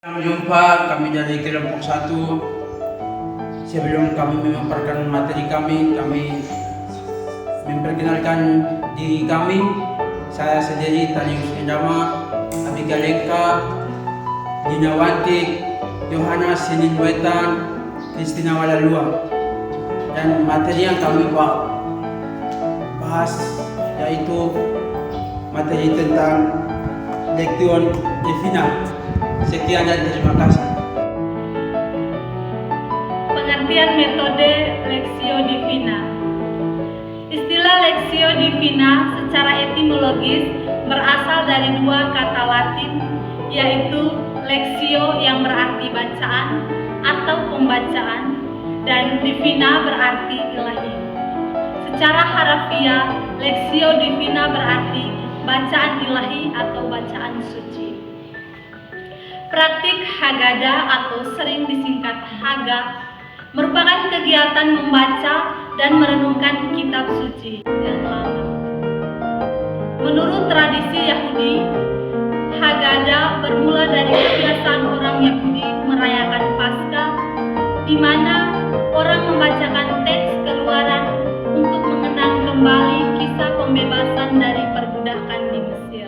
Sampai jumpa kami dari kelompok 1. Sebelum kami memaparkan materi kami memperkenalkan diri kami. Saya sendiri Talius Endama, Abika Lengka, Dinawanti, Yohana Senin Wetan, Kristina Walalua. Dan materi yang kami bahas yaitu materi tentang Lectio Divina. Sekian dan terima kasih. Pengertian metode Lectio Divina. Istilah Lectio Divina secara etimologis berasal dari dua kata Latin, yaitu Lectio yang berarti bacaan atau pembacaan dan Divina berarti ilahi. Secara harfiah, Lectio Divina berarti bacaan ilahi atau bacaan suci. Praktik Haggadah atau sering disingkat Haga merupakan kegiatan membaca dan merenungkan kitab suci yang lama. Menurut tradisi Yahudi, Haggadah bermula dari kebiasaan orang Yahudi merayakan Paskah, di mana orang membacakan teks Keluaran untuk mengenang kembali kisah pembebasan dari perbudakan di Mesir.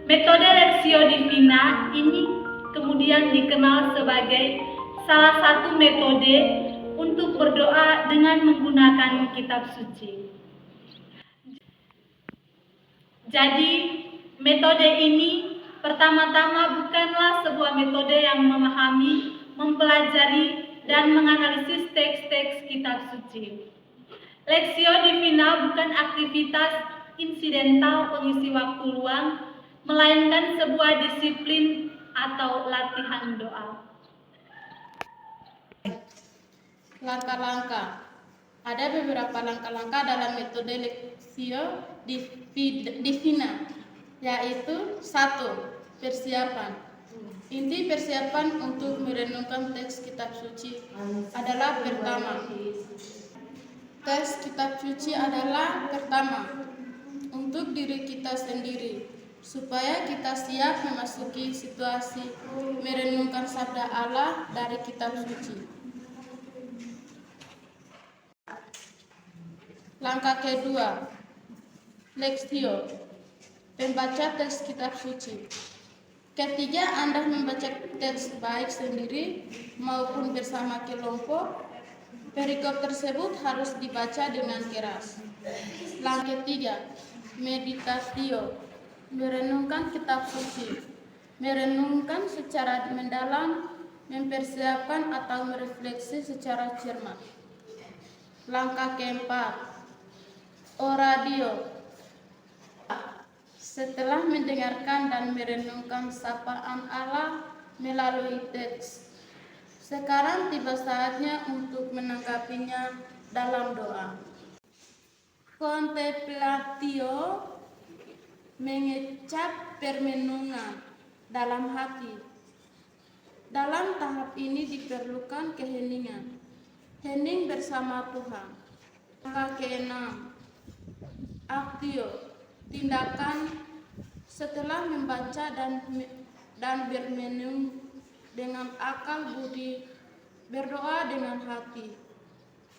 Metode Lectio Divina ini kemudian dikenal sebagai salah satu metode untuk berdoa dengan menggunakan kitab suci. Jadi, metode ini pertama-tama bukanlah sebuah metode yang memahami, mempelajari, dan menganalisis teks-teks kitab suci. Lectio Divina bukan aktivitas insidental pengisi waktu luang, melainkan sebuah disiplin atau latihan doa. Langkah-langkah. Ada beberapa langkah-langkah dalam metode Lectio Divina, yaitu 1. Persiapan. Inti persiapan untuk merenungkan teks kitab suci adalah pertama. Teks kitab suci adalah pertama untuk diri kita sendiri, supaya kita siap memasuki situasi merenungkan sabda Allah dari kitab suci. Langkah kedua, Lectio, membaca teks kitab suci. Ketika Anda membaca teks baik sendiri maupun bersama kelompok, perikop tersebut harus dibaca dengan keras. Langkah ketiga, meditatio, merenungkan kitab suci. Merenungkan secara mendalam, mempersiapkan atau merefleksi secara cermat. Langkah keempat, oradio. Setelah mendengarkan dan merenungkan sapaan Allah melalui teks, sekarang tiba saatnya untuk menanggapinya dalam doa. Contemplatio, mengecap permenungan dalam hati. Dalam tahap ini diperlukan keheningan, hening bersama Tuhan. Langkah keenam, actio, tindakan. Setelah membaca dan bermenung dengan akal budi, berdoa dengan hati,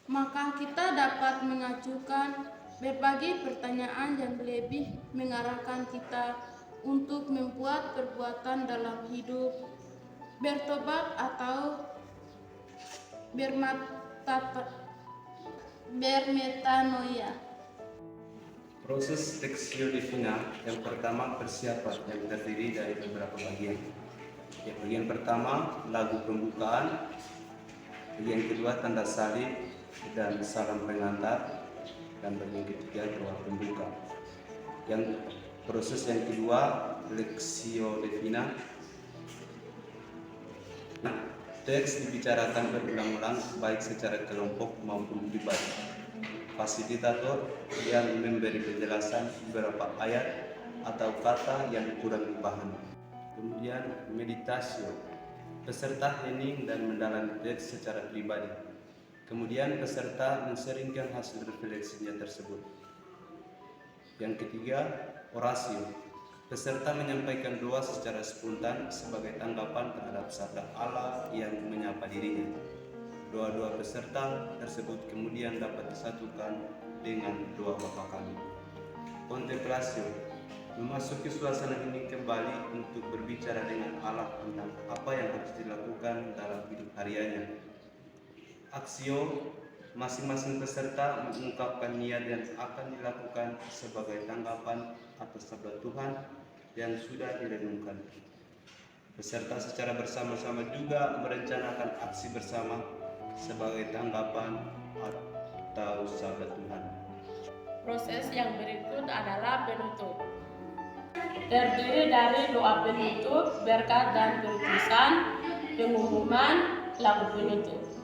maka kita dapat mengajukan berbagai pertanyaan yang lebih mengarahkan kita untuk membuat perbuatan dalam hidup, bertobat atau bermetanoia. Proses Lectio Divina yang pertama persiapan yang terdiri dari beberapa bagian. Yang bagian pertama lagu pembukaan, bagian kedua tanda salib dan salam pengantar, dan bagian ketiga doa pembuka. Yang proses yang kedua Lectio Divina. Teks dibicarakan berulang-ulang baik secara kelompok maupun pribadi. Fasilitator yang memberi penjelasan beberapa ayat atau kata yang kurang dipahami. Kemudian meditasio, peserta hening dan mendalami teks secara pribadi. Kemudian peserta menseringkan hasil refleksinya tersebut. Yang ketiga, orasio, Peserta menyampaikan doa secara spontan sebagai tanggapan terhadap sabda Allah yang menyapa dirinya. Doa-doa peserta tersebut kemudian dapat disatukan dengan doa Bapa Kami. Kontemplasi, memasuki suasana ini kembali untuk berbicara dengan Allah tentang apa yang harus dilakukan dalam hidup hariannya. Aksio, masing-masing peserta mengungkapkan niat yang akan dilakukan sebagai tanggapan atas sabda Tuhan yang sudah direnungkan. Peserta secara bersama-sama juga merencanakan aksi bersama sebagai tanggapan atau sabda Tuhan. Proses yang berikut adalah penutup. Terdiri dari doa penutup, berkat dan keputusan, pengumuman, lagu penutup.